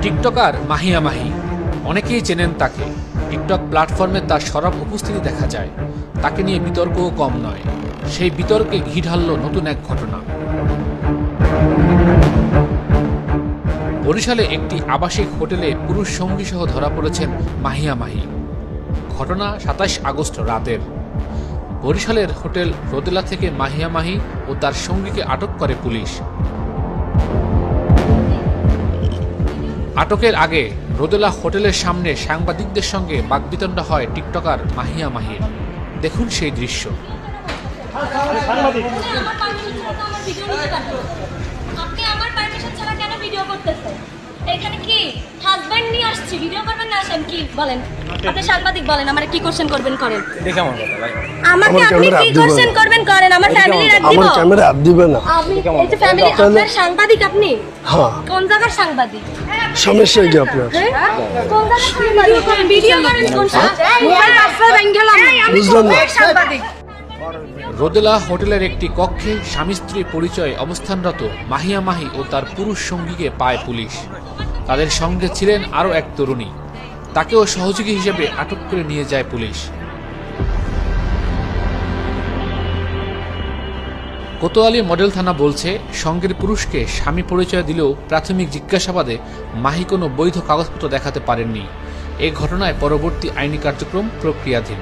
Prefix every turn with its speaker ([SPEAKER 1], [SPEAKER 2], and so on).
[SPEAKER 1] TikToker Mahiya Mahi, অনেকেই চেনেন তাকে। টিকটক প্ল্যাটফর্মে তার সরব উপস্থিতি দেখা যায়। তাকে নিয়ে বিতর্কও কম নয়। সেই বিতর্কে ঘি ঢালল নতুন এক ঘটনা। বরিশালে একটি আবাসিক হোটেলে পুরুষ সঙ্গী সহ ধরা পড়েছেন মাহিয়া মাহি। ঘটনা ২৭ আগস্ট রাতের। বরিশালের হোটেল রোদেলা থেকে মাহিয়া মাহি ও তার সঙ্গীকে আটক করে পুলিশ। আটকের আগে রোদেলা হোটেলের সামনে সাংবাদিকদের সঙ্গে বাকবিতণ্ডা হয় টিকটকার মাহিয়া মাহির। দেখুন সেই দৃশ্য।
[SPEAKER 2] আপনি আমার পারমিশন ছাড়া কেন ভিডিও করতেছেন? এখানে কি হাজবেন্ড নিয়ে আসছি, ভিডিও করবেন না আসেন কি বলেন? আপনি সাংবাদিক বলেন, আমারে কি কোশ্চেন করবেন করেন।
[SPEAKER 3] দেখে আমার কথা ভাই।
[SPEAKER 2] আমাকে আপনি কি কোশ্চেন করবেন করেন, আমার ফ্যামিলি রাখ দিব।
[SPEAKER 4] আমার ক্যামেরা হাত দিবে না।
[SPEAKER 2] আপনি এই যে ফ্যামিলি আপনার সাংবাদিক আপনি?
[SPEAKER 4] হ্যাঁ।
[SPEAKER 2] কোন জায়গার সাংবাদিক?
[SPEAKER 4] সমস্যা কি আপনার?
[SPEAKER 2] কোন জায়গার সাংবাদিক? ভিডিও করেন কোন মোবাইল রাস্তা ভেঙ্গেলাম।
[SPEAKER 4] বুঝলাম না।
[SPEAKER 2] সাংবাদিক
[SPEAKER 1] রোদেলা হোটেলের একটি কক্ষে স্বামী স্ত্রী পরিচয়ে অবস্থানরত মাহিয়া মাহি ও তার পুরুষ সঙ্গীকে পায় পুলিশ। তাদের সঙ্গে ছিলেন আরও এক তরুণী। তাকেও সহযোগী হিসেবে আটক করে নিয়ে যায় পুলিশ। কোতোয়ালি মডেল থানা বলছে, সঙ্গের পুরুষকে স্বামী পরিচয় দিলেও প্রাথমিক জিজ্ঞাসাবাদে মাহি কোনো বৈধ কাগজপত্র দেখাতে পারেননি। এ ঘটনায় পরবর্তী আইনি কার্যক্রম প্রক্রিয়াধীন।